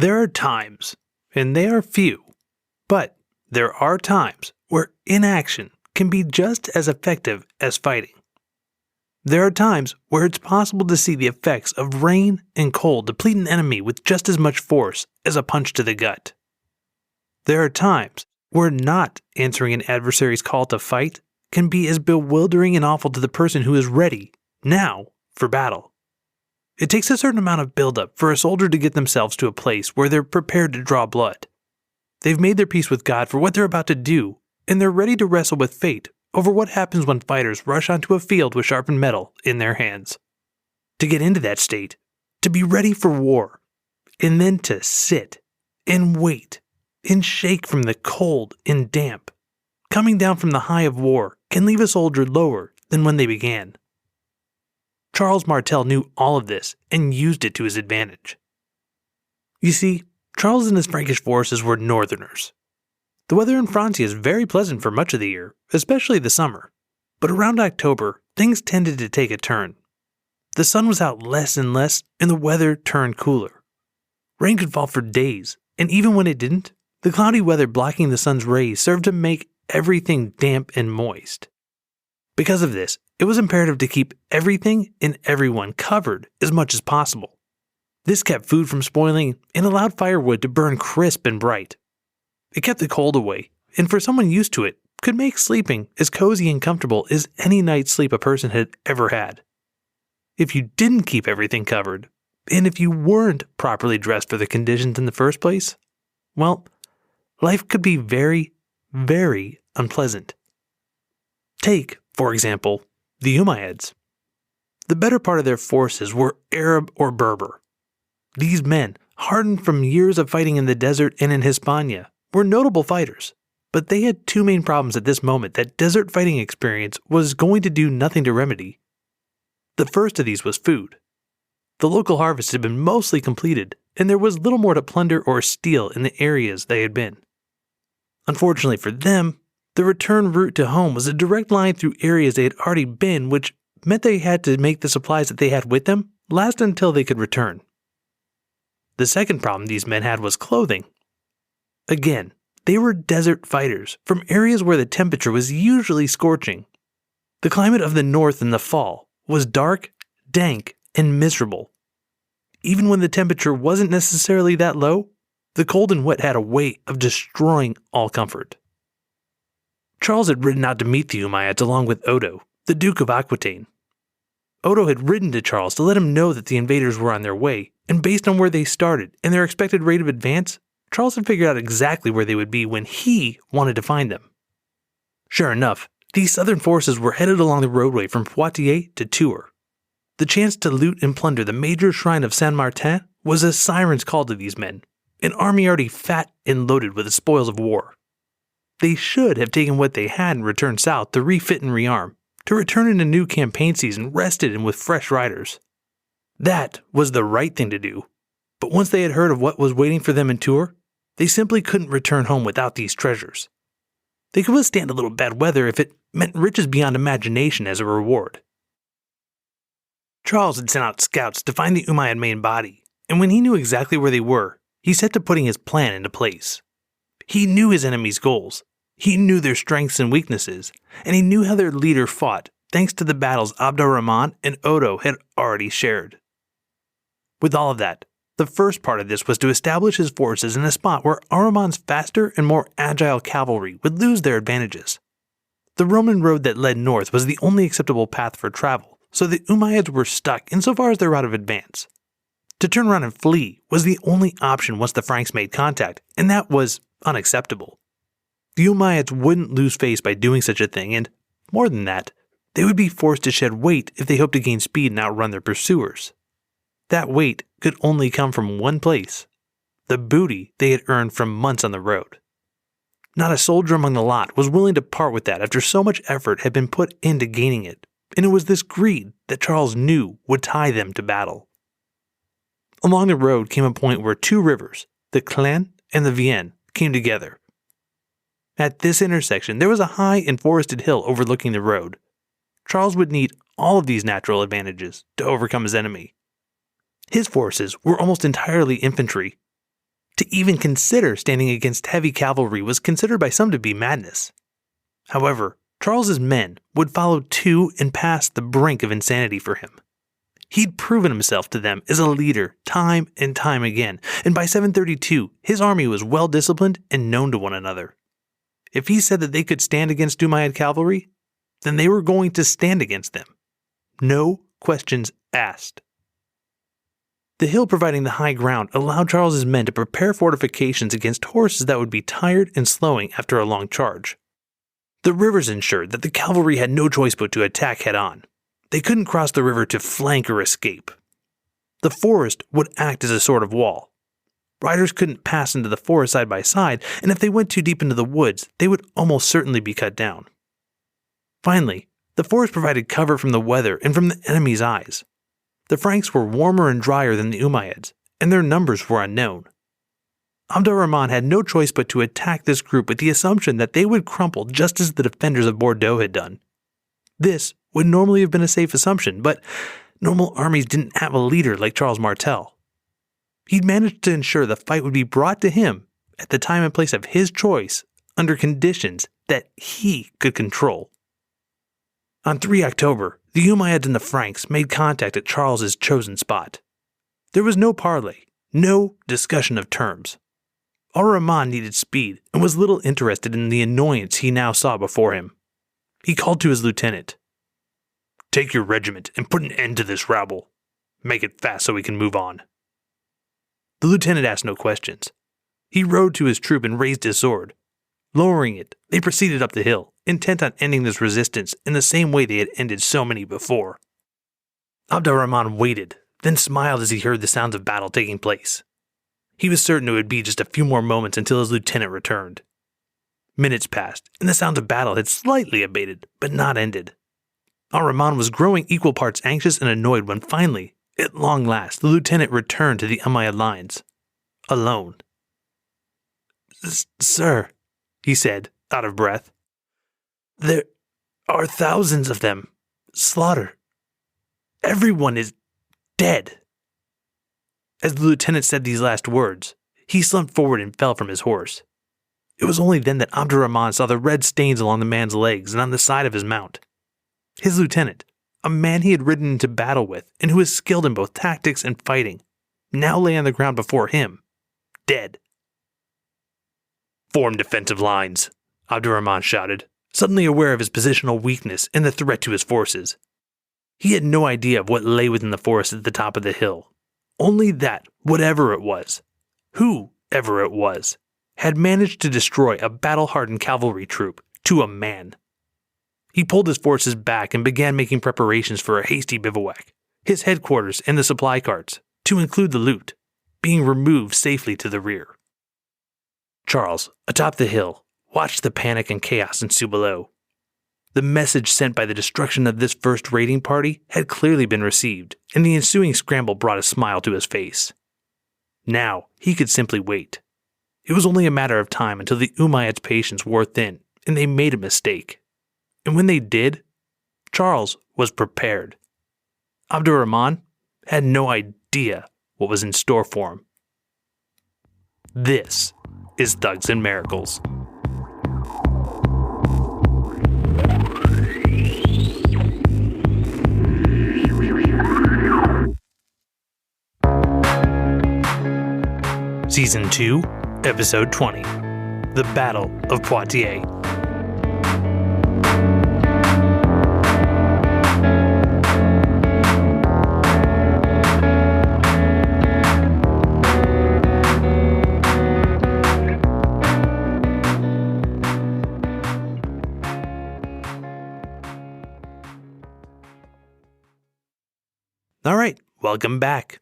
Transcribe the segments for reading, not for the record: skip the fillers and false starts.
There are times, and they are few, but there are times where inaction can be just as effective as fighting. There are times where it's possible to see the effects of rain and cold deplete an enemy with just as much force as a punch to the gut. There are times where not answering an adversary's call to fight can be as bewildering and awful to the person who is ready, now, for battle. It takes a certain amount of buildup for a soldier to get themselves to a place where they're prepared to draw blood. They've made their peace with God for what they're about to do, and they're ready to wrestle with fate over what happens when fighters rush onto a field with sharpened metal in their hands. To get into that state, to be ready for war, and then to sit and wait and shake from the cold and damp, coming down from the high of war, can leave a soldier lower than when they began. Charles Martel knew all of this and used it to his advantage. You see, Charles and his Frankish forces were northerners. The weather in Francia is very pleasant for much of the year, especially the summer, but around October, things tended to take a turn. The sun was out less and less, and the weather turned cooler. Rain could fall for days, and even when it didn't, the cloudy weather blocking the sun's rays served to make everything damp and moist. Because of this, it was imperative to keep everything and everyone covered as much as possible. This kept food from spoiling and allowed firewood to burn crisp and bright. It kept the cold away, and for someone used to it, could make sleeping as cozy and comfortable as any night's sleep a person had ever had. If you didn't keep everything covered, and if you weren't properly dressed for the conditions in the first place, well, life could be very, very unpleasant. Take, for example, the Umayyads. The better part of their forces were Arab or Berber. These men, hardened from years of fighting in the desert and in Hispania, were notable fighters, but they had two main problems at this moment that desert fighting experience was going to do nothing to remedy. The first of these was food. The local harvest had been mostly completed, and there was little more to plunder or steal in the areas they had been. Unfortunately for them, the return route to home was a direct line through areas they had already been, which meant they had to make the supplies that they had with them last until they could return. The second problem these men had was clothing. Again, they were desert fighters from areas where the temperature was usually scorching. The climate of the north in the fall was dark, dank, and miserable. Even when the temperature wasn't necessarily that low, the cold and wet had a way of destroying all comfort. Charles had ridden out to meet the Umayyads along with Odo, the Duke of Aquitaine. Odo had ridden to Charles to let him know that the invaders were on their way, and based on where they started and their expected rate of advance, Charles had figured out exactly where they would be when he wanted to find them. Sure enough, these southern forces were headed along the roadway from Poitiers to Tours. The chance to loot and plunder the major shrine of Saint Martin was a siren's call to these men, an army already fat and loaded with the spoils of war. They should have taken what they had and returned south to refit and rearm, to return in a new campaign season rested and with fresh riders. That was the right thing to do, but once they had heard of what was waiting for them in Tours, they simply couldn't return home without these treasures. They could withstand a little bad weather if it meant riches beyond imagination as a reward. Charles had sent out scouts to find the Umayyad main body, and when he knew exactly where they were, he set to putting his plan into place. He knew his enemy's goals, he knew their strengths and weaknesses, and he knew how their leader fought thanks to the battles Abd al-Rahman and Odo had already shared. With all of that, the first part of this was to establish his forces in a spot where Ar-Rahman's faster and more agile cavalry would lose their advantages. The Roman road that led north was the only acceptable path for travel, so the Umayyads were stuck insofar as their route of advance. To turn around and flee was the only option once the Franks made contact, and that was unacceptable. The Umayyads wouldn't lose face by doing such a thing, and, more than that, they would be forced to shed weight if they hoped to gain speed and outrun their pursuers. That weight could only come from one place: the booty they had earned from months on the road. Not a soldier among the lot was willing to part with that after so much effort had been put into gaining it, and it was this greed that Charles knew would tie them to battle. Along the road came a point where two rivers, the Clain and the Vienne, came together. At this intersection, there was a high and forested hill overlooking the road. Charles would need all of these natural advantages to overcome his enemy. His forces were almost entirely infantry. To even consider standing against heavy cavalry was considered by some to be madness. However, Charles's men would follow to and past the brink of insanity for him. He'd proven himself to them as a leader time and time again, and by 732, his army was well disciplined and known to one another. If he said that they could stand against Umayyad cavalry, then they were going to stand against them. No questions asked. The hill providing the high ground allowed Charles's men to prepare fortifications against horses that would be tired and slowing after a long charge. The rivers ensured that the cavalry had no choice but to attack head-on. They couldn't cross the river to flank or escape. The forest would act as a sort of wall. Riders couldn't pass into the forest side by side, and if they went too deep into the woods, they would almost certainly be cut down. Finally, the forest provided cover from the weather and from the enemy's eyes. The Franks were warmer and drier than the Umayyads, and their numbers were unknown. Abd ar-Rahman had no choice but to attack this group with the assumption that they would crumple just as the defenders of Bordeaux had done. This would normally have been a safe assumption, but normal armies didn't have a leader like Charles Martel. He'd managed to ensure the fight would be brought to him at the time and place of his choice under conditions that he could control. On 3 October, the Umayyads and the Franks made contact at Charles's chosen spot. There was no parley, no discussion of terms. Ar-Rahman needed speed and was little interested in the annoyance he now saw before him. He called to his lieutenant. "Take your regiment and put an end to this rabble. Make it fast so we can move on." The lieutenant asked no questions. He rode to his troop and raised his sword. Lowering it, they proceeded up the hill, intent on ending this resistance in the same way they had ended so many before. Abd ar-Rahman waited, then smiled as he heard the sounds of battle taking place. He was certain it would be just a few more moments until his lieutenant returned. Minutes passed, and the sounds of battle had slightly abated, but not ended. Ar-Rahman was growing equal parts anxious and annoyed when finally, at long last, the lieutenant returned to the Umayyad lines. Alone. "Sir," he said, out of breath, "there are thousands of them, slaughtered. Everyone is dead." As the lieutenant said these last words, he slumped forward and fell from his horse. It was only then that Abd ar-Rahman saw the red stains along the man's legs and on the side of his mount. His lieutenant, a man he had ridden into battle with and who was skilled in both tactics and fighting, now lay on the ground before him, dead. "Form defensive lines," Abd ar-Rahman shouted, suddenly aware of his positional weakness and the threat to his forces. He had no idea of what lay within the forest at the top of the hill. Only that, whatever it was, whoever it was, had managed to destroy a battle-hardened cavalry troop to a man. He pulled his forces back and began making preparations for a hasty bivouac, his headquarters and the supply carts, to include the loot, being removed safely to the rear. Charles, atop the hill, watched the panic and chaos ensue below. The message sent by the destruction of this first raiding party had clearly been received, and the ensuing scramble brought a smile to his face. Now, he could simply wait. It was only a matter of time until the Umayyads' patience wore thin, and they made a mistake. And when they did, Charles was prepared. Abd ar-Rahman had no idea what was in store for him. This is Thugs and Miracles. Season 2, Episode 20, The Battle of Poitiers. All right, welcome back.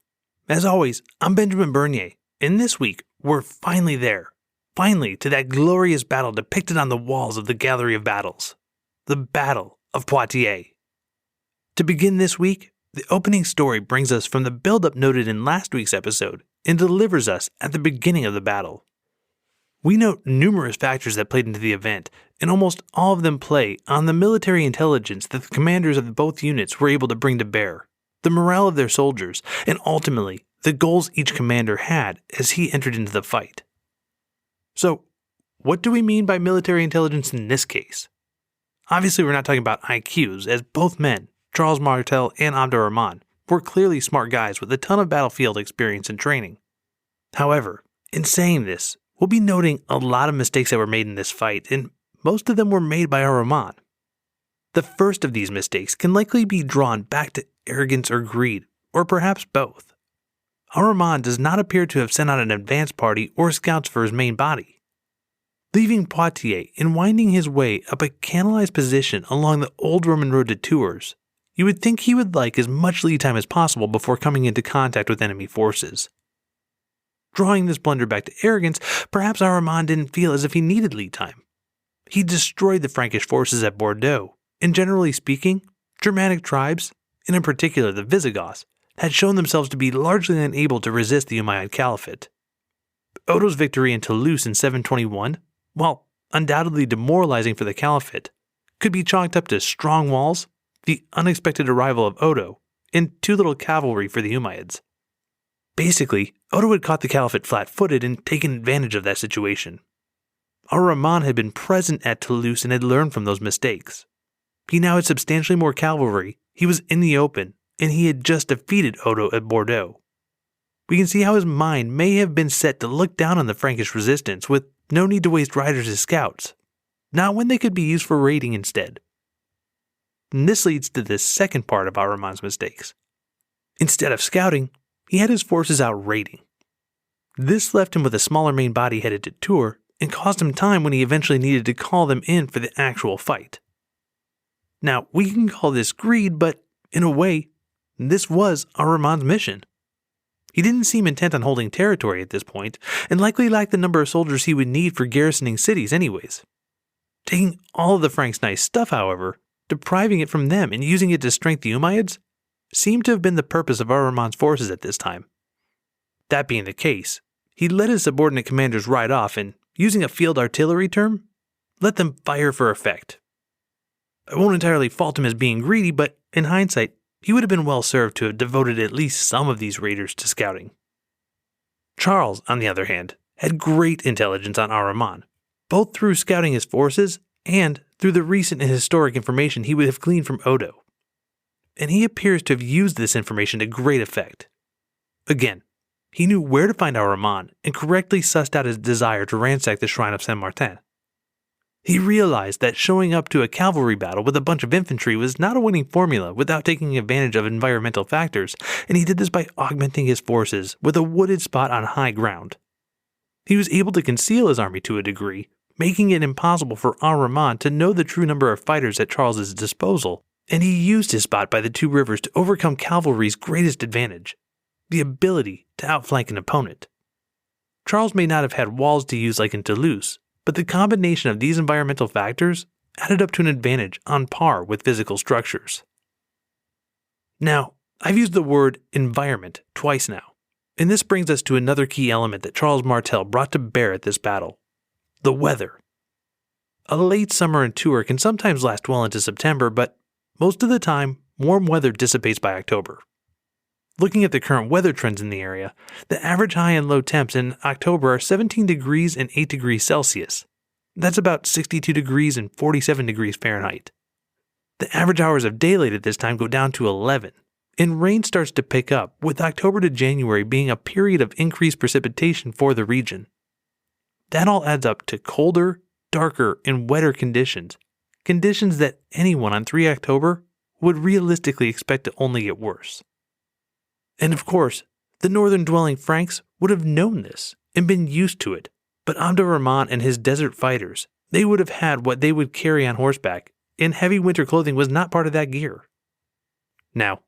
As always, I'm Benjamin Bernier. And this week, we're finally there. Finally to that glorious battle depicted on the walls of the Gallery of Battles. The Battle of Poitiers. To begin this week, the opening story brings us from the build-up noted in last week's episode and delivers us at the beginning of the battle. We note numerous factors that played into the event, and almost all of them play on the military intelligence that the commanders of both units were able to bring to bear, the morale of their soldiers, and ultimately, the goals each commander had as he entered into the fight. So, what do we mean by military intelligence in this case? Obviously, we're not talking about IQs, as both men, Charles Martel and Abdurrahman, were clearly smart guys with a ton of battlefield experience and training. However, in saying this, we'll be noting a lot of mistakes that were made in this fight, and most of them were made by Abdurrahman. The first of these mistakes can likely be drawn back to arrogance or greed, or perhaps both. Abdurrahman does not appear to have sent out an advance party or scouts for his main body. Leaving Poitiers and winding his way up a canalized position along the old Roman road to Tours, you would think he would like as much lead time as possible before coming into contact with enemy forces. Drawing this blunder back to arrogance, perhaps Abdurrahman didn't feel as if he needed lead time. He destroyed the Frankish forces at Bordeaux, and generally speaking, Germanic tribes, and in particular the Visigoths, had shown themselves to be largely unable to resist the Umayyad Caliphate. Odo's victory in Toulouse in 721, while undoubtedly demoralizing for the Caliphate, could be chalked up to strong walls, the unexpected arrival of Odo, and too little cavalry for the Umayyads. Basically, Odo had caught the Caliphate flat-footed and taken advantage of that situation. Abdurrahman had been present at Toulouse and had learned from those mistakes. He now had substantially more cavalry, he was in the open, and he had just defeated Odo at Bordeaux. We can see how his mind may have been set to look down on the Frankish resistance with no need to waste riders as scouts, not when they could be used for raiding instead. And this leads to the second part of Abdurrahman's mistakes. Instead of scouting, he had his forces out raiding. This left him with a smaller main body headed to Tours and caused him time when he eventually needed to call them in for the actual fight. Now, we can call this greed, but in a way, this was Abdurrahman's mission. He didn't seem intent on holding territory at this point, and likely lacked the number of soldiers he would need for garrisoning cities anyways. Taking all of the Franks' nice stuff, however, depriving it from them and using it to strengthen the Umayyads, seemed to have been the purpose of Abdurrahman's forces at this time. That being the case, he let his subordinate commanders ride off and, using a field artillery term, let them fire for effect. I won't entirely fault him as being greedy, but in hindsight, he would have been well served to have devoted at least some of these raiders to scouting. Charles, on the other hand, had great intelligence on Abdurrahman, both through scouting his forces and through the recent and historic information he would have gleaned from Odo. And he appears to have used this information to great effect. Again, he knew where to find Abdurrahman and correctly sussed out his desire to ransack the shrine of Saint Martin. He realized that showing up to a cavalry battle with a bunch of infantry was not a winning formula without taking advantage of environmental factors, and he did this by augmenting his forces with a wooded spot on high ground. He was able to conceal his army to a degree, making it impossible for Abdurrahman to know the true number of fighters at Charles's disposal, and he used his spot by the two rivers to overcome cavalry's greatest advantage, the ability to outflank an opponent. Charles may not have had walls to use like in Toulouse, but the combination of these environmental factors added up to an advantage on par with physical structures. Now, I've used the word environment twice now, and this brings us to another key element that Charles Martel brought to bear at this battle: the weather. A late summer in Tours can sometimes last well into September, but most of the time, warm weather dissipates by October. Looking at the current weather trends in the area, the average high and low temps in October are 17 degrees and 8 degrees Celsius. That's about 62 degrees and 47 degrees Fahrenheit. The average hours of daylight at this time go down to 11, and rain starts to pick up, with October to January being a period of increased precipitation for the region. That all adds up to colder, darker, and wetter conditions that anyone on 3 October would realistically expect to only get worse. And of course, the northern-dwelling Franks would have known this and been used to it, but Abdurrahman and his desert fighters, they would have had what they would carry on horseback, and heavy winter clothing was not part of that gear. Now,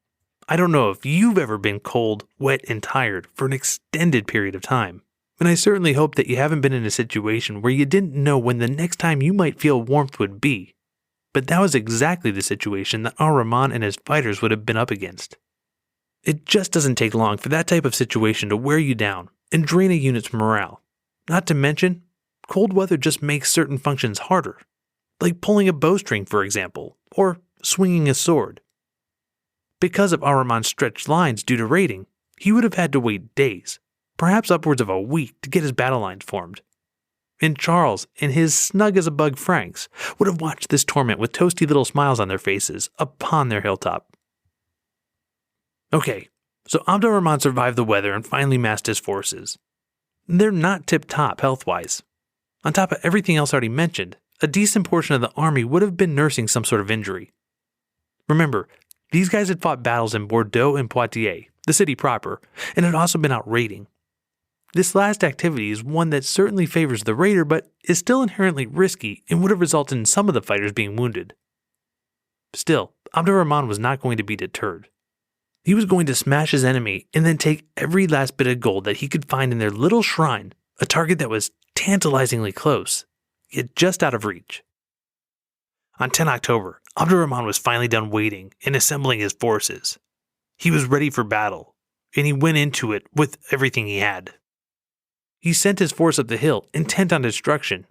I don't know if you've ever been cold, wet, and tired for an extended period of time, and I certainly hope that you haven't been in a situation where you didn't know when the next time you might feel warmth would be, but that was exactly the situation that Abdurrahman and his fighters would have been up against. It just doesn't take long for that type of situation to wear you down and drain a unit's morale. Not to mention, cold weather just makes certain functions harder, like pulling a bowstring, for example, or swinging a sword. Because of Abdurrahman's stretched lines due to raiding, he would have had to wait days, perhaps upwards of a week, to get his battle lines formed. And Charles and his snug-as-a-bug Franks would have watched this torment with toasty little smiles on their faces upon their hilltop. Okay, so Abd al-Rahman survived the weather and finally massed his forces. They're not tip-top health-wise. On top of everything else already mentioned, a decent portion of the army would have been nursing some sort of injury. Remember, these guys had fought battles in Bordeaux and Poitiers, the city proper, and had also been out raiding. This last activity is one that certainly favors the raider, but is still inherently risky and would have resulted in some of the fighters being wounded. Still, Abd al-Rahman was not going to be deterred. He was going to smash his enemy and then take every last bit of gold that he could find in their little shrine, a target that was tantalizingly close, yet just out of reach. On 10 October, Abd al-Rahman was finally done waiting and assembling his forces. He was ready for battle, and he went into it with everything he had. He sent his force up the hill, intent on destruction,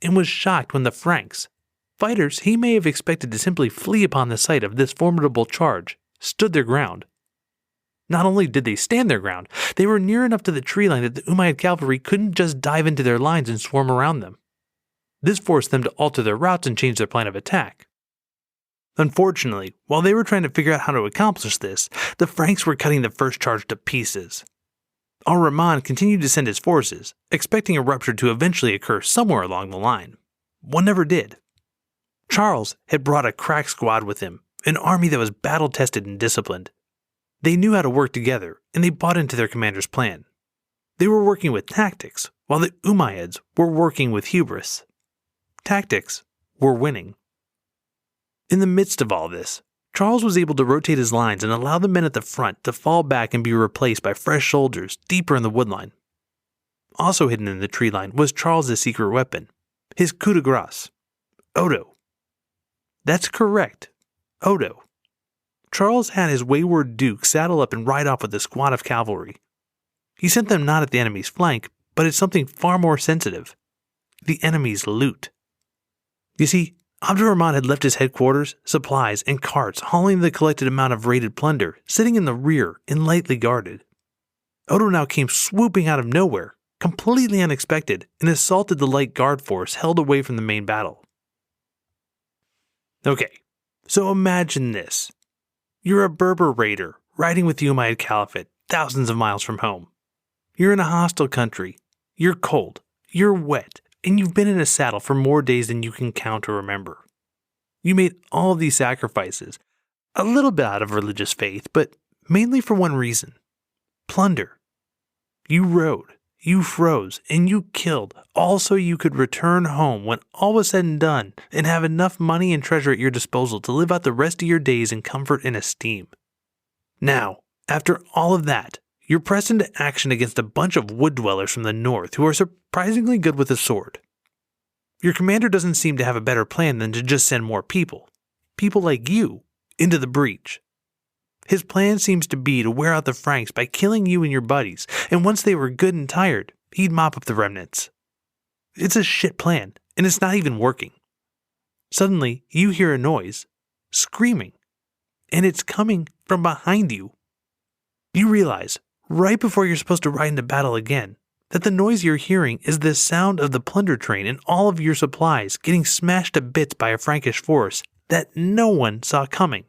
and was shocked when the Franks, fighters he may have expected to simply flee upon the sight of this formidable charge, stood their ground. Not only did they stand their ground, they were near enough to the tree line that the Umayyad cavalry couldn't just dive into their lines and swarm around them. This forced them to alter their routes and change their plan of attack. Unfortunately, while they were trying to figure out how to accomplish this, the Franks were cutting the first charge to pieces. Al-Rahman continued to send his forces, expecting a rupture to eventually occur somewhere along the line. One never did. Charles had brought a crack squad with him, an army that was battle-tested and disciplined. They knew how to work together, and they bought into their commander's plan. They were working with tactics, while the Umayyads were working with hubris. Tactics were winning. In the midst of all this, Charles was able to rotate his lines and allow the men at the front to fall back and be replaced by fresh soldiers deeper in the woodline. Also hidden in the tree line was Charles's secret weapon, his coup de grace, Odo. That's correct, Odo. Charles had his wayward duke saddle up and ride off with a squad of cavalry. He sent them not at the enemy's flank, but at something far more sensitive, the enemy's loot. You see, Abd al-Rahman had left his headquarters, supplies, and carts hauling the collected amount of raided plunder, sitting in the rear and lightly guarded. Odo now came swooping out of nowhere, completely unexpected, and assaulted the light guard force held away from the main battle. Okay, so imagine this. You're a Berber raider, riding with the Umayyad Caliphate, thousands of miles from home. You're in a hostile country. You're cold. You're wet. And you've been in a saddle for more days than you can count or remember. You made all of these sacrifices, a little bit out of religious faith, but mainly for one reason: plunder. You rode, you froze, and you killed, all so you could return home when all was said and done and have enough money and treasure at your disposal to live out the rest of your days in comfort and esteem. Now, after all of that, you're pressed into action against a bunch of wood dwellers from the north who are surprisingly good with a sword. Your commander doesn't seem to have a better plan than to just send more people like you, into the breach. His plan seems to be to wear out the Franks by killing you and your buddies, and once they were good and tired, he'd mop up the remnants. It's a shit plan, and it's not even working. Suddenly, you hear a noise, screaming, and it's coming from behind you. You realize, right before you're supposed to ride into battle again, that the noise you're hearing is the sound of the plunder train and all of your supplies getting smashed to bits by a Frankish force that no one saw coming.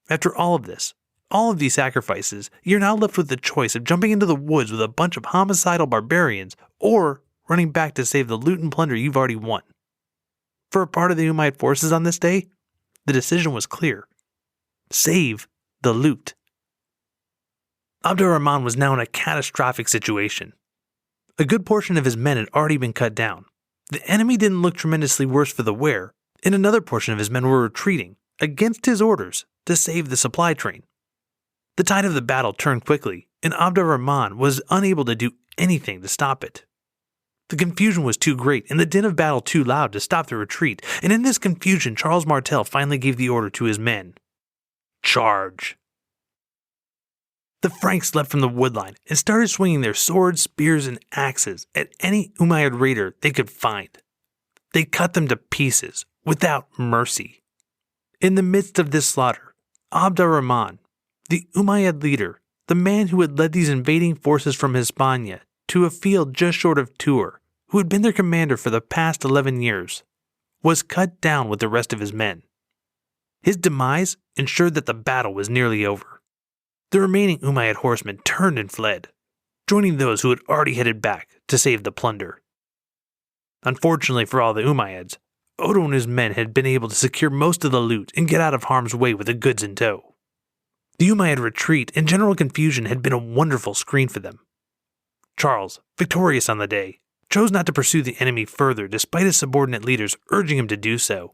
After all of this, all of these sacrifices, you're now left with the choice of jumping into the woods with a bunch of homicidal barbarians or running back to save the loot and plunder you've already won. For a part of the Umayyad forces on this day, the decision was clear: save the loot. Abd al-Rahman was now in a catastrophic situation. A good portion of his men had already been cut down. The enemy didn't look tremendously worse for the wear, and another portion of his men were retreating, against his orders, to save the supply train. The tide of the battle turned quickly, and Abd al-Rahman was unable to do anything to stop it. The confusion was too great and the din of battle too loud to stop the retreat, and in this confusion Charles Martel finally gave the order to his men: charge. The Franks leapt from the woodline and started swinging their swords, spears, and axes at any Umayyad raider they could find. They cut them to pieces, without mercy. In the midst of this slaughter, Abd al-Rahman, the Umayyad leader, the man who had led these invading forces from Hispania to a field just short of Tours, who had been their commander for the past 11 years, was cut down with the rest of his men. His demise ensured that the battle was nearly over. The remaining Umayyad horsemen turned and fled, joining those who had already headed back to save the plunder. Unfortunately for all the Umayyads, Odo and his men had been able to secure most of the loot and get out of harm's way with the goods in tow. The Umayyad retreat and general confusion had been a wonderful screen for them. Charles, victorious on the day, chose not to pursue the enemy further despite his subordinate leaders urging him to do so.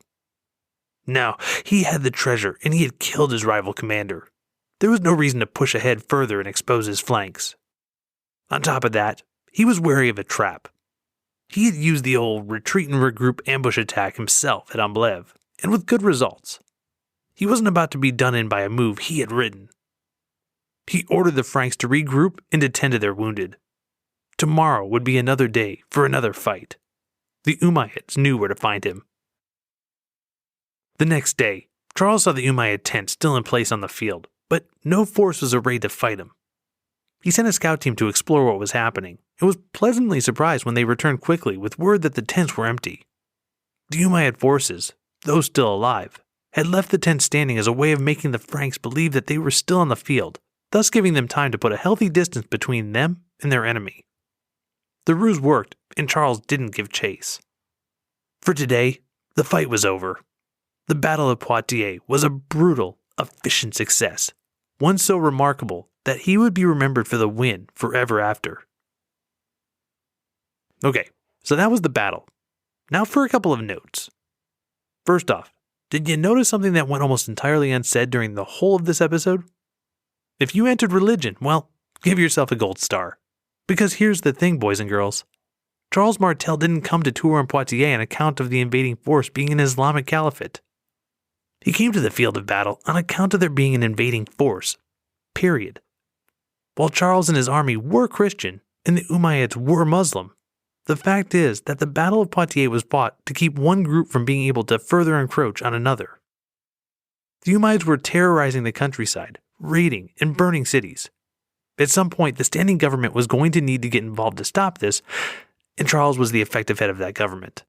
Now, he had the treasure and he had killed his rival commander. There was no reason to push ahead further and expose his flanks. On top of that, he was wary of a trap. He had used the old retreat and regroup ambush attack himself at Amblev, and with good results. He wasn't about to be done in by a move he had written. He ordered the Franks to regroup and to tend to their wounded. Tomorrow would be another day for another fight. The Umayyads knew where to find him. The next day, Charles saw the Umayyad tent still in place on the field, but no force was arrayed to fight him. He sent a scout team to explore what was happening, and was pleasantly surprised when they returned quickly with word that the tents were empty. The Umayyad forces, though still alive, had left the tent standing as a way of making the Franks believe that they were still on the field, thus giving them time to put a healthy distance between them and their enemy. The ruse worked, and Charles didn't give chase. For today, the fight was over. The Battle of Poitiers was a brutal, efficient success, one so remarkable that he would be remembered for the win forever after. Okay, so that was the battle. Now for a couple of notes. First off, did you notice something that went almost entirely unsaid during the whole of this episode? If you entered religion, well, give yourself a gold star. Because here's the thing, boys and girls. Charles Martel didn't come to Tours and Poitiers on account of the invading force being an Islamic caliphate. He came to the field of battle on account of there being an invading force. Period. While Charles and his army were Christian and the Umayyads were Muslim, the fact is that the Battle of Poitiers was fought to keep one group from being able to further encroach on another. The Umayyads were terrorizing the countryside, raiding and burning cities. At some point, the standing government was going to need to get involved to stop this, and Charles was the effective head of that government.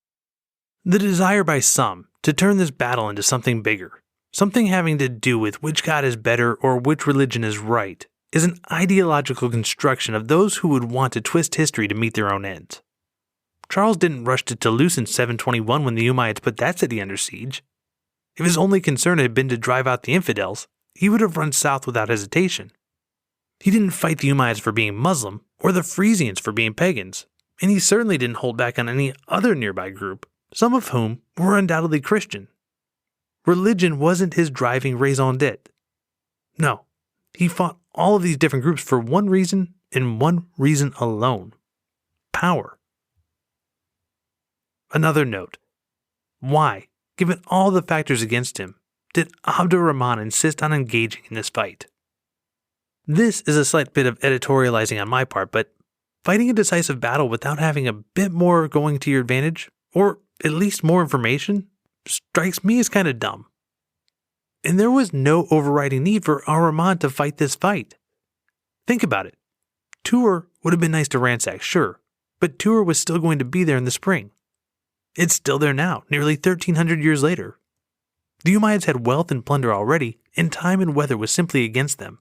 The desire by some to turn this battle into something bigger, something having to do with which God is better or which religion is right, is an ideological construction of those who would want to twist history to meet their own ends. Charles didn't rush to Toulouse in 721 when the Umayyads put that city under siege. If his only concern had been to drive out the infidels, he would have run south without hesitation. He didn't fight the Umayyads for being Muslim or the Frisians for being pagans, and he certainly didn't hold back on any other nearby group, some of whom were undoubtedly Christian. Religion wasn't his driving raison d'etre. No, he fought all of these different groups for one reason and one reason alone: power. Another note. Why, given all the factors against him, did Abd ar-Rahman insist on engaging in this fight? This is a slight bit of editorializing on my part, but fighting a decisive battle without having a bit more going to your advantage, or at least more information, strikes me as kind of dumb. And there was no overriding need for ar-Rahman to fight this fight. Think about it. Tours would have been nice to ransack, sure, but Tours was still going to be there in the spring. It's still there now, nearly 1,300 years later. The Umayyads had wealth and plunder already, and time and weather was simply against them.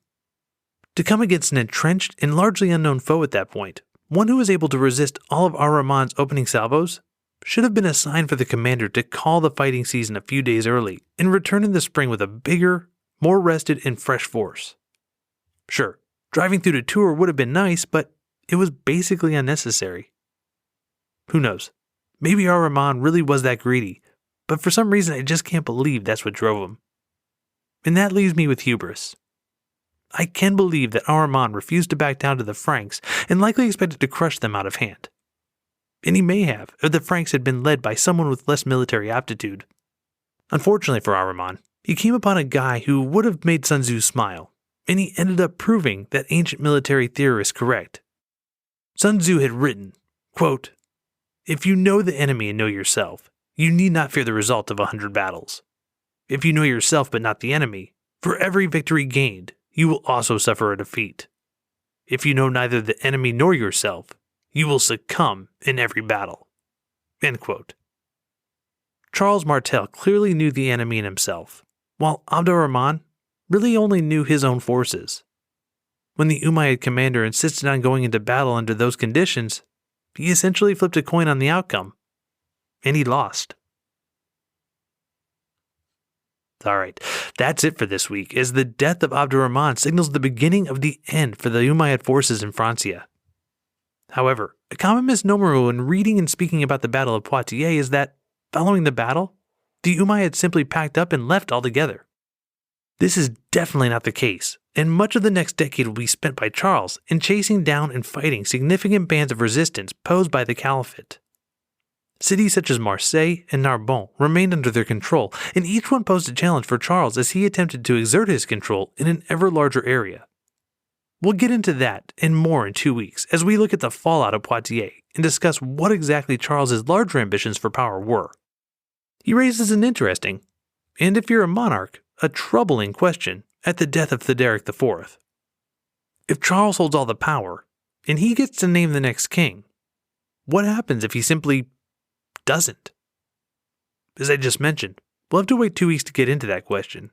To come against an entrenched and largely unknown foe at that point, one who was able to resist all of ar-Rahman's opening salvos, should have been a sign for the commander to call the fighting season a few days early and return in the spring with a bigger, more rested and fresh force. Sure, driving through to Tours would have been nice, but it was basically unnecessary. Who knows? Maybe ar-Rahman really was that greedy, but for some reason I just can't believe that's what drove him. And that leaves me with hubris. I can believe that ar-Rahman refused to back down to the Franks and likely expected to crush them out of hand. And he may have, if the Franks had been led by someone with less military aptitude. Unfortunately for ar-Rahman, he came upon a guy who would have made Sun Tzu smile, and he ended up proving that ancient military theory is correct. Sun Tzu had written, quote, "If you know the enemy and know yourself, you need not fear the result of 100 battles. If you know yourself but not the enemy, for every victory gained, you will also suffer a defeat." if you know neither the enemy nor yourself, you will succumb in every battle." End quote. Charles Martel clearly knew the enemy and himself, while Abd ar-Rahman really only knew his own forces. When the Umayyad commander insisted on going into battle under those conditions, he essentially flipped a coin on the outcome, and he lost. Alright, that's it for this week, as the death of Abd ar-Rahman signals the beginning of the end for the Umayyad forces in Francia. However, a common misnomer when reading and speaking about the Battle of Poitiers is that, following the battle, the Umayyads simply packed up and left altogether. This is definitely not the case, and much of the next decade will be spent by Charles in chasing down and fighting significant bands of resistance posed by the Caliphate. Cities such as Marseille and Narbonne remained under their control, and each one posed a challenge for Charles as he attempted to exert his control in an ever larger area. We'll get into that and more in 2 weeks as we look at the fallout of Poitiers and discuss what exactly Charles's larger ambitions for power were. He raises an interesting, and if you're a monarch, a troubling question at the death of Theodoric IV. If Charles holds all the power, and he gets to name the next king, what happens if he simply doesn't? As I just mentioned, we'll have to wait 2 weeks to get into that question.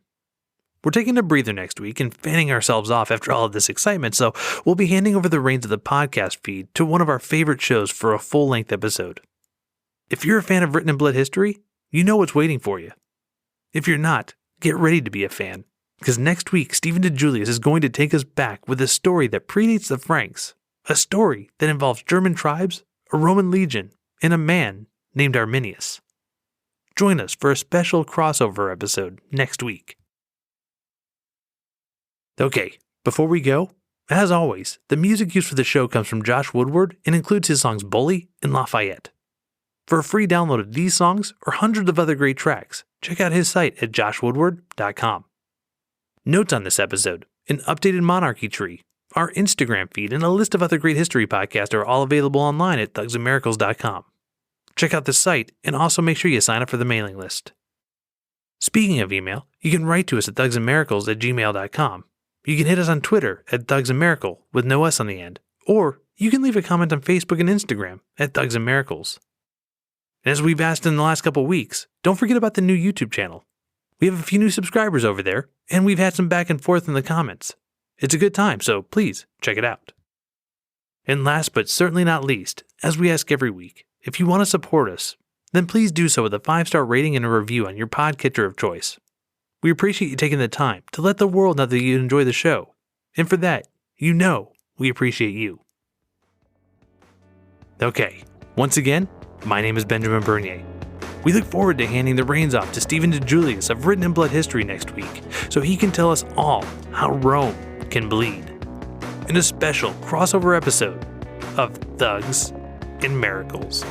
We're taking a breather next week and fanning ourselves off after all of this excitement, so we'll be handing over the reins of the podcast feed to one of our favorite shows for a full-length episode. If you're a fan of Written in Blood history, you know what's waiting for you. If you're not, get ready to be a fan, because next week Stephen DeJulius is going to take us back with a story that predates the Franks, a story that involves German tribes, a Roman legion, and a man named Arminius. Join us for a special crossover episode next week. Okay, before we go, as always, the music used for the show comes from Josh Woodward and includes his songs Bully and Lafayette. For a free download of these songs or hundreds of other great tracks, check out his site at joshwoodward.com. Notes on this episode, an updated monarchy tree, our Instagram feed, and a list of other great history podcasts are all available online at thugsandmiracles.com. Check out the site and also make sure you sign up for the mailing list. Speaking of email, you can write to us at thugsandmiracles@gmail.com. You can hit us on Twitter at thugsandmiracle with no S on the end, or you can leave a comment on Facebook and Instagram at thugsandmiracles. And as we've asked in the last couple weeks, don't forget about the new YouTube channel. We have a few new subscribers over there, and we've had some back and forth in the comments. It's a good time, so please check it out. And last but certainly not least, as we ask every week, if you want to support us, then please do so with a 5-star rating and a review on your podcatcher of choice. We appreciate you taking the time to let the world know that you enjoy the show, and for that, you know we appreciate you. Okay, once again, my name is Benjamin Bernier. We look forward to handing the reins off to Stephen DeJulius of Written in Blood history next week, so he can tell us all how Rome can bleed, in a special crossover episode of Thugs and Miracles.